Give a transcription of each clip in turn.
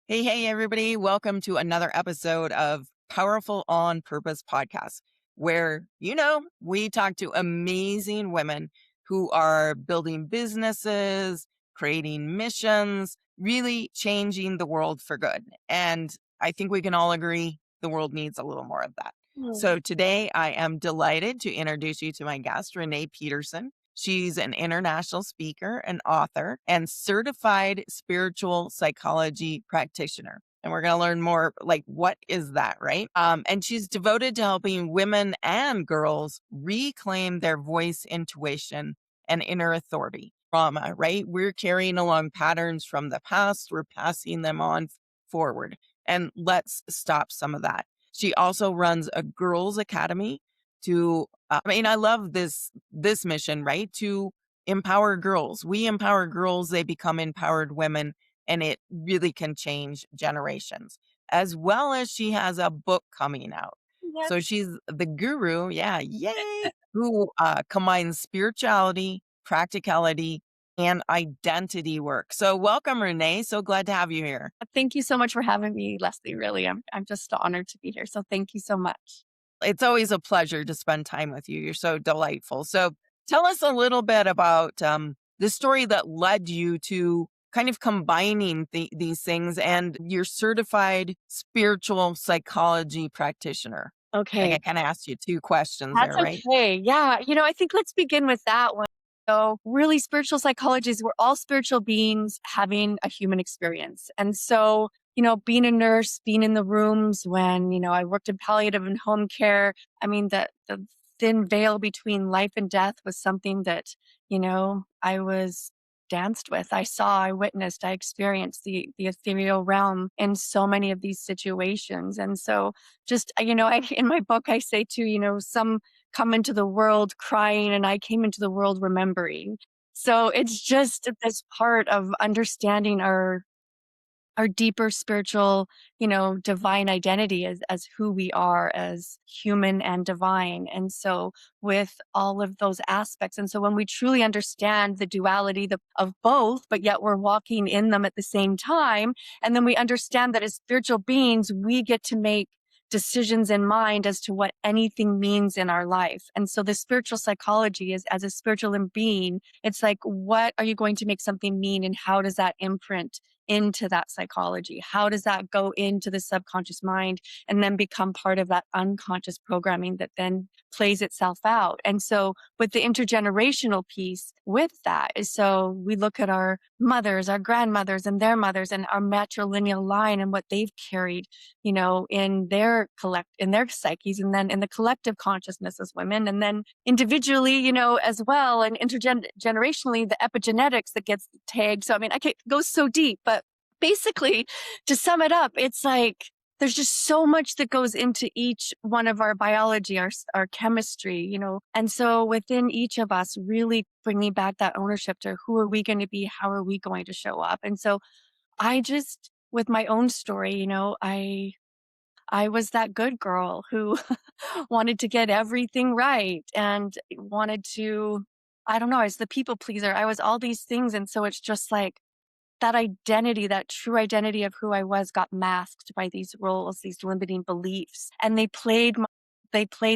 Hey, everybody. Welcome to another episode of Powerful on Purpose podcast, where, we talk to amazing women who are building businesses, creating missions, really changing the world for good. And I think we can all agree the world needs a little more of that. Mm. So today I am delighted to introduce you to my guest, Renae Peterson. She's an international speaker and author and certified spiritual psychology practitioner. And we're going to learn more like, what is that, right? And she's devoted to helping women and girls reclaim their voice, intuition, and inner authority. Trauma, right? We're carrying along patterns from the past. We're passing them on forward. And let's stop some of that. She also runs a girls' academy to I love this mission, right? To empower girls. We empower girls, they become empowered women, and it really can change generations. As well as she has a book coming out. Yes. So she's the guru, yeah, yay, who combines spirituality, practicality, and identity work. So welcome, Renee. So glad to have you here. Thank you so much for having me, Leslie. Really, I'm just honored to be here. So thank you so much. It's always a pleasure to spend time with you. You're so delightful. So tell us a little bit about the story that led you to kind of combining these things and your certified spiritual psychology practitioner. Like I Okay, kind of asked you two questions that's there, right? okay. Yeah, I think let's begin with that one. So, really, spiritual psychology is we're all spiritual beings having a human experience. And so, being a nurse, being in the rooms when, I worked in palliative and home care, I mean, the thin veil between life and death was something that, I was danced with. I saw, I witnessed, I experienced the ethereal realm in so many of these situations. And so, just, in my book, I say too, some come into the world crying and I came into the world remembering. So it's just this part of understanding our deeper spiritual, divine identity as who we are as human and divine. And so with all of those aspects. And so when we truly understand the duality of both, but yet we're walking in them at the same time, and then we understand that as spiritual beings, we get to make decisions in mind as to what anything means in our life. And so the spiritual psychology is, as a spiritual being, it's like, what are you going to make something mean, and how does that imprint into that psychology? How does that go into the subconscious mind and then become part of that unconscious programming that then plays itself out? And so with the intergenerational piece with that is, so we look at our mothers, our grandmothers and their mothers and our matrilineal line and what they've carried, in their psyches, and then in the collective consciousness as women, and then individually, as well, and intergenerationally, the epigenetics that gets tagged. So, I mean, I could go so deep, but basically, to sum it up, it's like there's just so much that goes into each one of our biology, our chemistry, and so within each of us, really bringing back that ownership to who are we going to be, how are we going to show up, and so I just, with my own story, I was that good girl who wanted to get everything right and wanted to, I don't know, I was the people pleaser. I was all these things. And so it's just like that identity, that true identity of who I was got masked by these roles, these limiting beliefs. And they played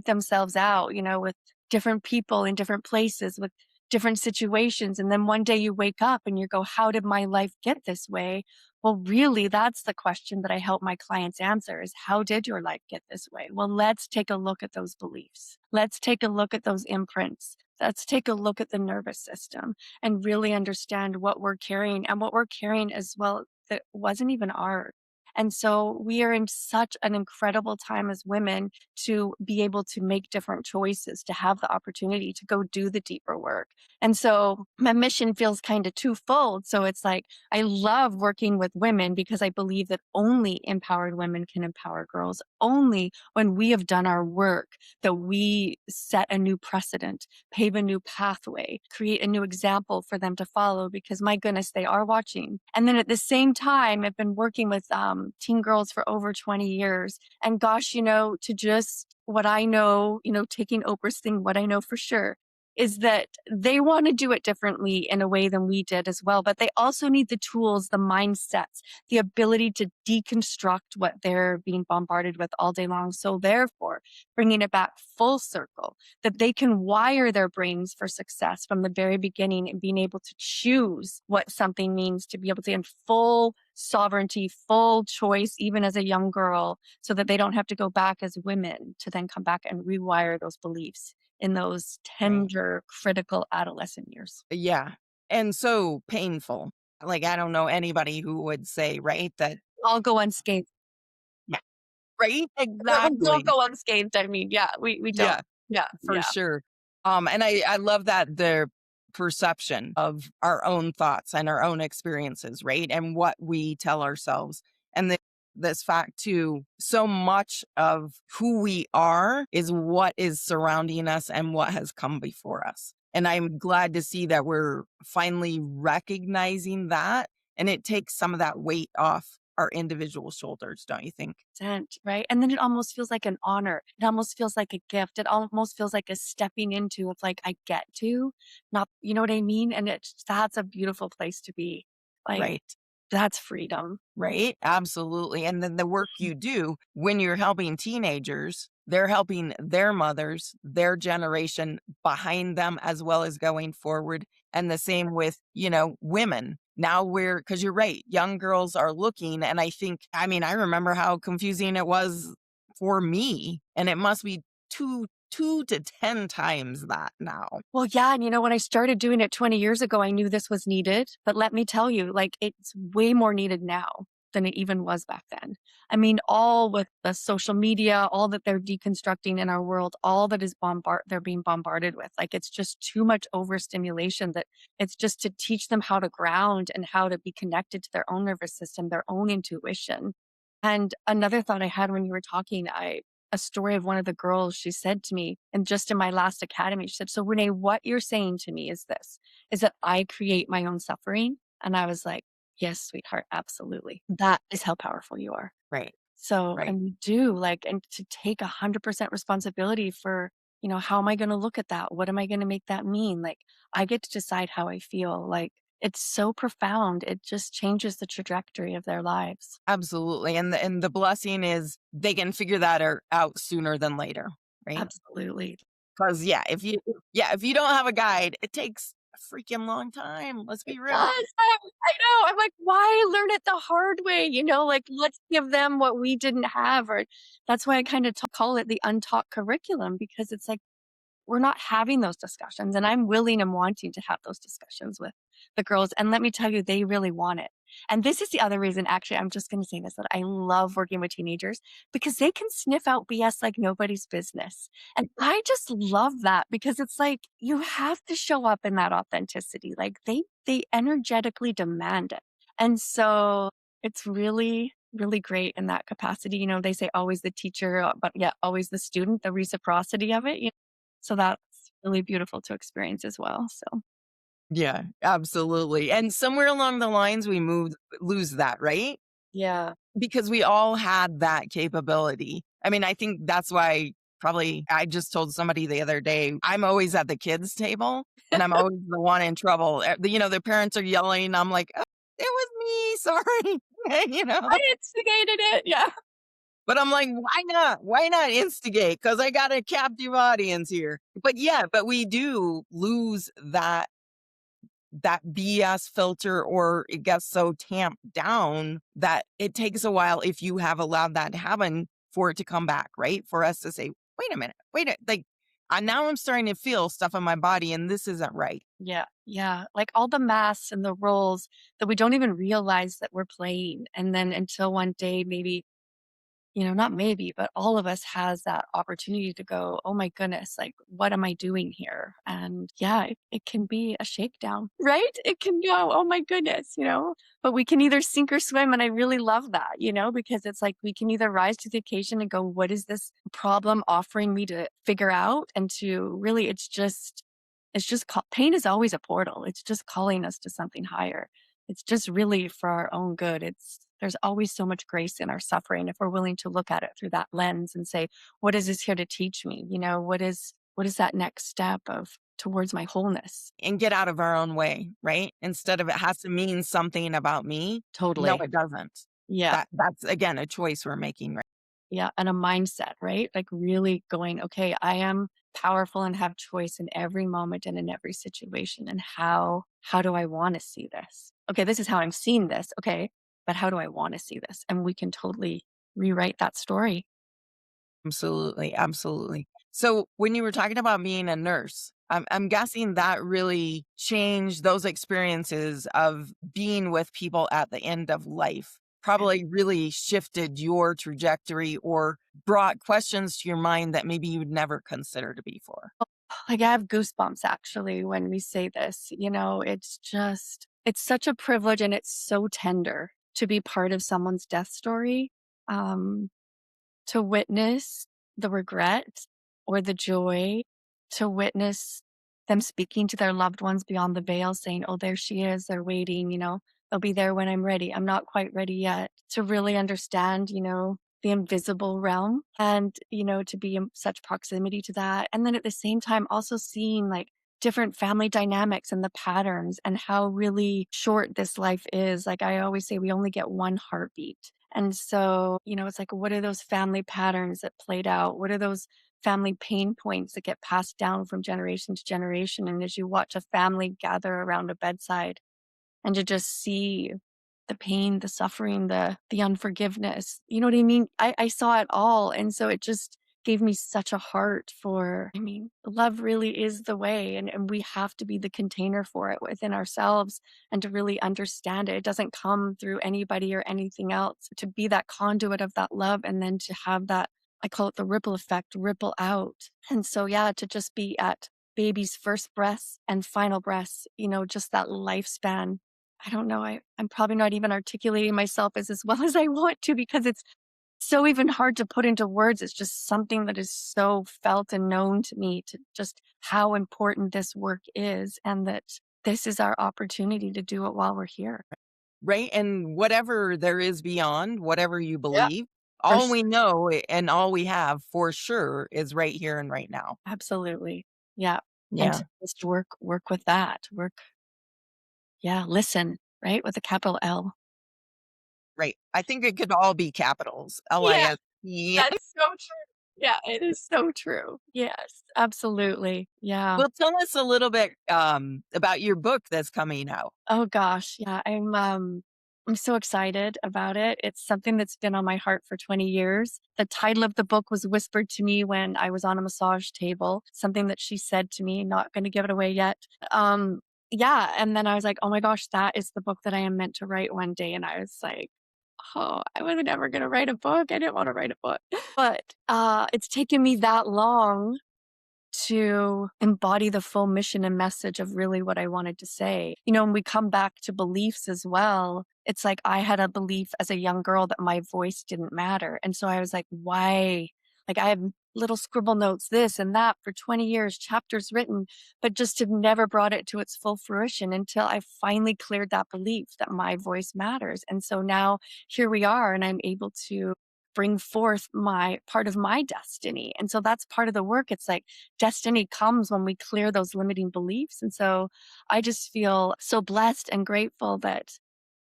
themselves out, with different people in different places with different situations. And then one day you wake up and you go, how did my life get this way? Well, really, that's the question that I help my clients answer is, how did your life get this way? Well, let's take a look at those beliefs. Let's take a look at those imprints. Let's take a look at the nervous system and really understand what we're carrying, and what we're carrying as well that wasn't even ours. And so we are in such an incredible time as women to be able to make different choices, to have the opportunity to go do the deeper work. And so my mission feels kind of twofold. So it's like, I love working with women because I believe that only empowered women can empower girls. Only when we have done our work that we set a new precedent, pave a new pathway, create a new example for them to follow, because my goodness, they are watching. And then at the same time, I've been working with teen girls for over 20 years. And gosh, to just what I know, taking Oprah's thing, what I know for sure is that they want to do it differently in a way than we did as well. But they also need the tools, the mindsets, the ability to deconstruct what they're being bombarded with all day long. So, therefore, bringing it back full circle, that they can wire their brains for success from the very beginning and being able to choose what something means to be able to in full sovereignty, full choice, even as a young girl, so that they don't have to go back as women to then come back and rewire those beliefs in those Right. tender, critical adolescent years. Yeah. And so painful. Like, I don't know anybody who would say, right, that, All go unscathed. yeah, right? We don't Exactly. go unscathed. I mean, yeah, we don't. Yeah, Yeah, for yeah. sure. And I love that the perception of our own thoughts and our own experiences, right? And what we tell ourselves. And this fact too, so much of who we are is what is surrounding us and what has come before us. And I'm glad to see that we're finally recognizing that. And it takes some of that weight off our individual shoulders, don't you think? Right? And then it almost feels like an honor. It almost feels like a gift. It almost feels like a stepping into of like I get to, not you know what I mean? And that's a beautiful place to be. Like Right. that's freedom. Right? Absolutely. And then the work you do when you're helping teenagers, they're helping their mothers, their generation behind them, as well as going forward. And the same with, women. Now because you're right, young girls are looking. And I mean, I remember how confusing it was for me. And it must be two to 10 times that now. Well, yeah, and when I started doing it 20 years ago, I knew this was needed, but let me tell you, like it's way more needed now than it even was back then. I mean, all with the social media, all that they're deconstructing in our world, all that is they're being bombarded with. Like it's just too much overstimulation that it's just to teach them how to ground and how to be connected to their own nervous system, their own intuition. And another thought I had when you were talking, a story of one of the girls, she said to me, and just in my last academy, she said, "So Renee, what you're saying to me is this, is that I create my own suffering." And I was like, "Yes, sweetheart, absolutely. That is how powerful you are." Right. So, Right. and we do like, and to take 100% responsibility for, how am I going to look at that? What am I going to make that mean? Like, I get to decide how I feel. Like, it's so profound. It just changes the trajectory of their lives. Absolutely. And the blessing is they can figure that out sooner than later, right? Absolutely. Because if you don't have a guide, it takes a freaking long time. Let's It be real. does. I know. I'm like, why learn it the hard way? Like let's give them what we didn't have. Or that's why I kind of call it the untaught curriculum because it's like we're not having those discussions. And I'm willing and wanting to have those discussions with the girls. And let me tell you, they really want it. And this is the other reason, actually, I'm just going to say this that I love working with teenagers because they can sniff out BS like nobody's business. And I just love that because it's like you have to show up in that authenticity. Like they energetically demand it. And so it's really, really great in that capacity. They say always the teacher, but yeah, always the student, the reciprocity of it. So that's really beautiful to experience as well, so Yeah, absolutely. And somewhere along the lines, we lose that, right? yeah. Because we all had that capability. I mean, I think that's why probably I just told somebody the other day, I'm always at the kids' table and I'm always the one in trouble. The parents are yelling. I'm like, "Oh, it was me. Sorry." you know, I instigated it, yeah. but I'm like, why not? Why not instigate? Because I got a captive audience here. But yeah, but we do lose that BS filter, or it gets so tamped down that it takes a while, if you have allowed that to happen, for it to come back, right? For us to say, wait a minute, like now I'm starting to feel stuff in my body and this isn't right. Yeah, yeah, like all the masks and the roles that we don't even realize that we're playing, and then until one day maybe not maybe, but all of us has that opportunity to go, oh my goodness, like, what am I doing here? And yeah, it can be a shakedown, right? It can go, oh my goodness, but we can either sink or swim. And I really love that, because it's like we can either rise to the occasion and go, what is this problem offering me to figure out? And to really, pain is always a portal. It's just calling us to something higher. It's just really for our own good. There's always so much grace in our suffering if we're willing to look at it through that lens and say, what is this here to teach me? What is that next step of towards my wholeness. and get out of our own way, right? Instead of it has to mean something about me. No, Totally. it doesn't. Yeah. That's again a choice we're making, right? Yeah. And a mindset, right? Like really going, okay, I am powerful and have choice in every moment and in every situation. And how do I want to see this? Okay, this is how I'm seeing this. Okay. But how do I want to see this? And we can totally rewrite that story. Absolutely, absolutely. So when you were talking about being a nurse, I'm guessing that really changed those experiences of being with people at the end of life. Probably really shifted your trajectory or brought questions to your mind that maybe you'd never considered before. Like I have goosebumps actually when we say this. It's just, it's such a privilege and it's so tender to be part of someone's death story. Um, to witness the regret or the joy, to witness them speaking to their loved ones beyond the veil, saying, oh, there she is, they're waiting, they'll be there when I'm ready. I'm not quite ready yet. To really understand, the invisible realm and, to be in such proximity to that. And then at the same time, also seeing like different family dynamics and the patterns and how really short this life is. Like I always say, we only get one heartbeat. And so, it's like, what are those family patterns that played out? What are those family pain points that get passed down from generation to generation? And as you watch a family gather around a bedside and to just see the pain, the suffering, the unforgiveness. You know what I mean? I saw it all. And so it just gave me such a heart for, I mean, love really is the way. And we have to be the container for it within ourselves and to really understand it. It doesn't come through anybody or anything else. To be that conduit of that love and then to have that, I call it the ripple effect, ripple out. And so, yeah, to just be at baby's first breaths and final breaths, just that lifespan. I don't know. I'm probably not even articulating myself as well as I want to because it's so even hard to put into words. It's just something that is so felt and known to me to just how important this work is and that this is our opportunity to do it while we're here. Right? And whatever there is beyond, whatever you Yeah. believe, For all sure. we know and all we have for sure is right here and right now. Absolutely. Yeah. And Yeah. to just work with that. Yeah, listen, right? With a capital L. Right. I think it could all be capitals. Yeah. LIS. Yeah. That is so true. Yeah, it is so true. Yes, absolutely. Yeah. Well, tell us a little bit about your book that's coming out. Oh gosh, yeah, I'm so excited about it. It's something that's been on my heart for 20 years. The title of the book was whispered to me when I was on a massage table, something that she said to me, not going to give it away yet. Um yeah, and then I was like, "Oh my gosh, that is the book that I am meant to write one day." And I was like, "Oh, I was never going to write a book. I didn't want to write a book." But it's taken me that long to embody the full mission and message of really what I wanted to say. When we come back to beliefs as well, it's like I had a belief as a young girl that my voice didn't matter. And so I was like, why? Like I have little scribble notes, this and that for 20 years, chapters written, but just have never brought it to its full fruition until I finally cleared that belief that my voice matters. And so now here we are, and I'm able to bring forth my part of my destiny. And so that's part of the work. It's like, destiny comes when we clear those limiting beliefs. And so I just feel so blessed and grateful that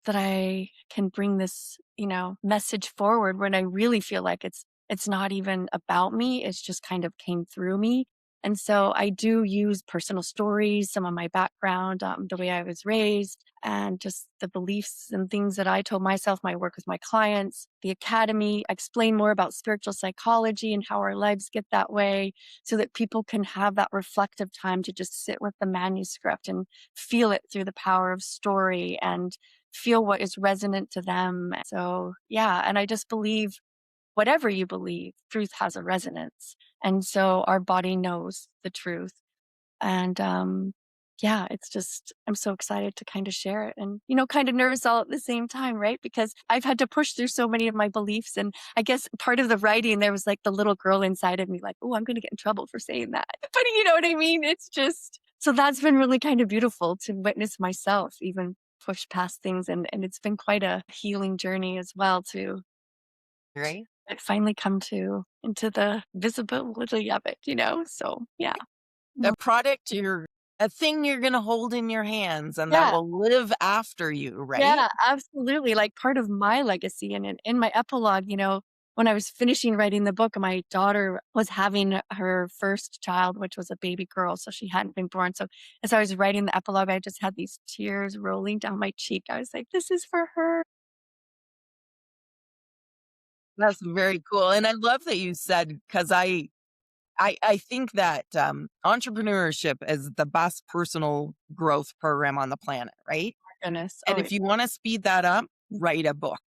I can bring this, message forward when I really feel like it's not even about me. It's just kind of came through me. And so I do use personal stories, some of my background, the way I was raised, and just the beliefs and things that I told myself, my work with my clients, the academy. I explain more about spiritual psychology and how our lives get that way so that people can have that reflective time to just sit with the manuscript and feel it through the power of story and feel what is resonant to them. So, yeah. And I just believe whatever you believe, truth has a resonance. And so our body knows the truth. And yeah, it's just, I'm so excited to kind of share it and, kind of nervous all at the same time, right? Because I've had to push through so many of my beliefs. And I guess part of the writing, there was like the little girl inside of me, like, oh, I'm going to get in trouble for saying that. But you know what I mean? It's just, so that's been really kind of beautiful to witness myself even push past things. And it's been quite a healing journey as well to Right. finally come to into the visibility of it. So yeah. A product a thing you're going to hold in your hands and that Yeah. will live after you, right? Yeah, absolutely. Like part of my legacy and in my epilogue, when I was finishing writing the book, my daughter was having her first child, which was a baby girl. So she hadn't been born. So as I was writing the epilogue, I just had these tears rolling down my cheek. I was like, this is for her. That's very cool. And I love that you said, because I think that entrepreneurship is the best personal growth program on the planet, right? Goodness. And Oh, if you want to speed that up, write a book.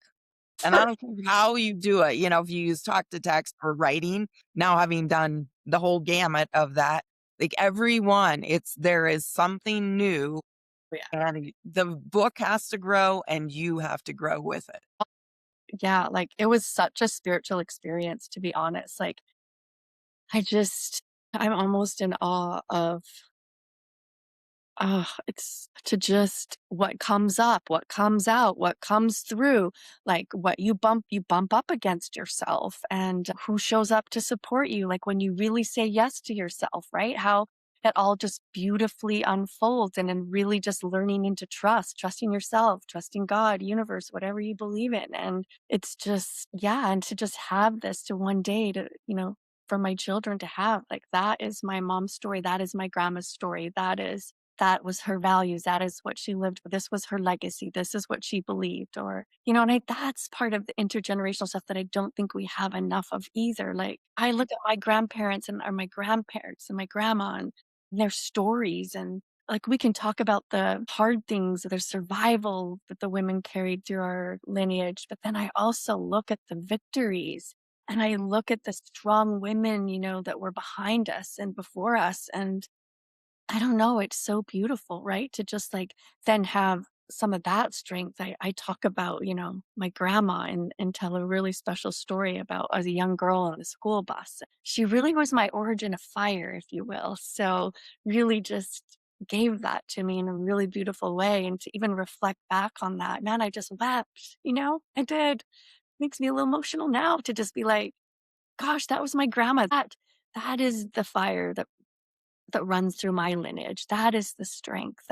And I don't care how you do it. If you use talk to text or writing, now having done the whole gamut of that, like everyone, there is something new yeah. and the book has to grow and you have to grow with it. Yeah. Like it was such a spiritual experience, to be honest. Like I'm almost in awe of it's to just what comes up, what comes out, what comes through, like what you bump up against yourself and who shows up to support you. Like when you really say yes to yourself, right? How it all just beautifully unfolds and then really just learning into trusting yourself, trusting God, universe, whatever you believe in. And it's just, yeah. And to just have this to one day to, for my children to have like, that is my mom's story. That is my grandma's story. That was her values. That is what she lived with. This was her legacy. This is what she believed. Or, and that's part of the intergenerational stuff that I don't think we have enough of either. Like I look at my grandparents or my grandparents and my grandma and their stories and like we can talk about the hard things, the survival that the women carried through our lineage. But then I also look at the victories and I look at the strong women, that were behind us and before us. And I don't know, it's so beautiful, right? To just like then have some of that strength. I talk about, my grandma and tell a really special story about as a young girl on the school bus. She really was my origin of fire, if you will. So really just gave that to me in a really beautiful way. And to even reflect back on that, man, I just wept, I did. Makes me a little emotional now to just be like, gosh, that was my grandma. That is the fire that runs through my lineage. That is the strength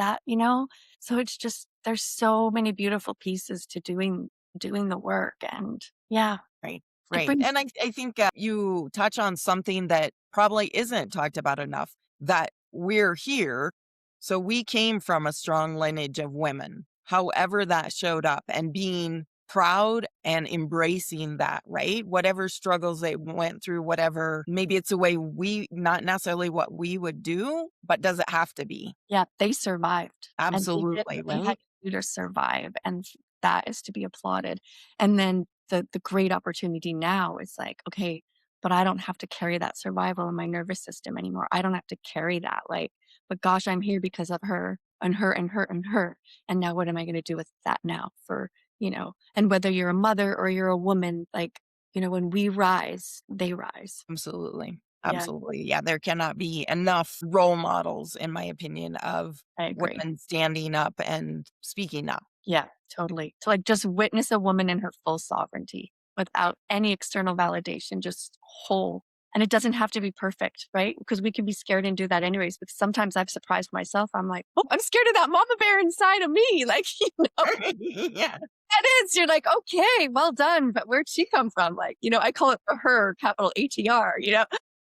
so it's just, there's so many beautiful pieces to doing the work. And yeah, Right. it Right. brings, And I think you touch on something that probably isn't talked about enough, that we're here. So we came from a strong lineage of women, however that showed up, and being proud and embracing that, right? Whatever struggles they went through, whatever, maybe it's a way not necessarily what we would do, but does it have to be? yeah, they survived and they did Absolutely. what they had Right. to do to survive. And that is to be applauded. And then the great opportunity now is like, okay, but I don't have to carry that survival in my nervous system anymore. I don't have to carry that. Like, but gosh, I'm here because of her and her and her and her. And now what am I going to do with that now and whether you're a mother or you're a woman, like, when we rise, they rise. Absolutely. Yeah, Absolutely. Yeah, there cannot be enough role models, in my opinion, of I agree. women standing up and speaking up. Yeah, totally. To like just witness a woman in her full sovereignty without any external validation, just whole. And it doesn't have to be perfect, right? Because we can be scared and do that anyways. But sometimes I've surprised myself. I'm like, oh, I'm scared of that mama bear inside of me. Like, Yeah. that is, you're like, okay, well done. But where'd she come from? Like, I call it for her, capital HER.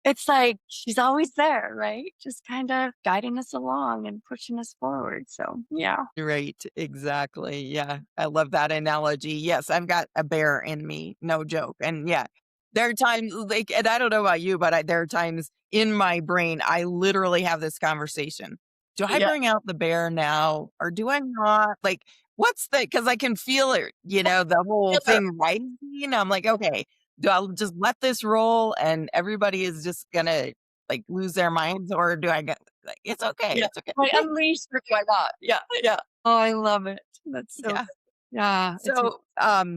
It's like she's always there, right? Just kind of guiding us along and pushing us forward. So, yeah. Right. Exactly. Yeah. I love that analogy. Yes, I've got a bear in me. No joke. And yeah, there are times like, and I don't know about you, but there are times in my brain, I literally have this conversation. Do I Yeah. bring out the bear now or do I not? Like, because I can feel it, the whole thing rising. I'm like, okay, do I just let this roll and everybody is just going to like lose their minds or do I get, like, it's okay. Yeah. It's okay. Like, unleash or why not? Yeah, yeah. Oh, I love it. That's so Yeah. good. Yeah, it's So,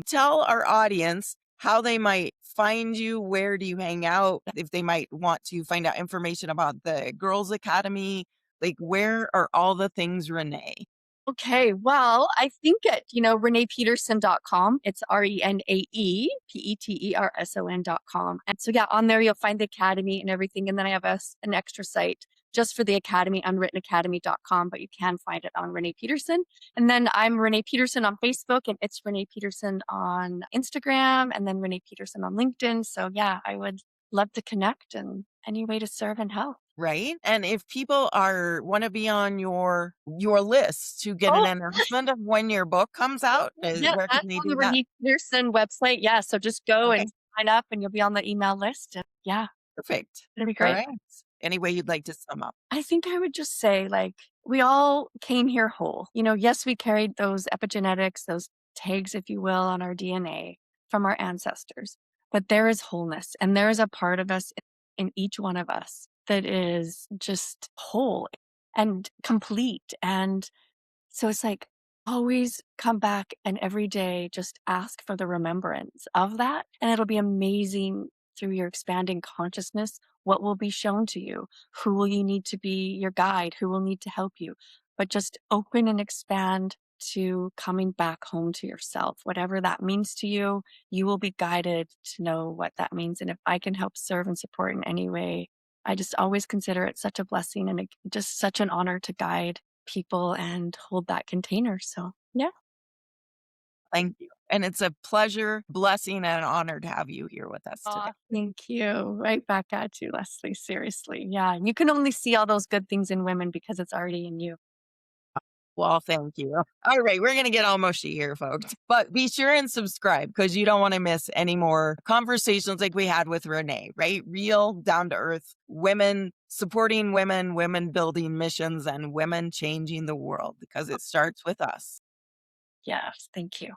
tell our audience how they might find you. Where do you hang out? If they might want to find out information about the Girls Academy, like where are all the things Renee? okay. Well, I think at, reneepeterson.com. It's RenaePeterson.com. And so, yeah, on there you'll find the academy and everything. And then I have an extra site just for the Academy, unwrittenacademy.com, but you can find it on Renae Peterson. And then I'm Renae Peterson on Facebook, and it's Renae Peterson on Instagram, and then Renae Peterson on LinkedIn. So yeah, I would love to connect and any way to serve and help. Right. And if people want to be on your list to get an Oh, announcement of when your book comes out, yeah, where that's can they on do the that? Renae Peterson website. Yeah, so just go Okay, and sign up and you'll be on the email list. And yeah, perfect. it'll be All great. right. Any way you'd like to sum up? I think I would just say, like, we all came here whole. Yes, we carried those epigenetics, those tags, if you will, on our DNA from our ancestors, but there is wholeness and there is a part of us in each one of us that is just whole and complete. And so it's like always come back and every day just ask for the remembrance of that. And it'll be amazing through your expanding consciousness what will be shown to you. Who will you need to be your guide? Who will need to help you? But just open and expand to coming back home to yourself. Whatever that means to you, you will be guided to know what that means. And if I can help serve and support in any way, I just always consider it such a blessing and just such an honor to guide people and hold that container. So, yeah. Thank you. And it's a pleasure, blessing, and an honor to have you here with us today. Aw, thank you. Right back at you, Leslie. Seriously. Yeah. You can only see all those good things in women because it's already in you. Well, thank you. All right, we're going to get all mushy here, folks. But be sure and subscribe because you don't want to miss any more conversations like we had with Renee, right? Real, down to earth women supporting women, women building missions, and women changing the world because it starts with us. Yes. Thank you.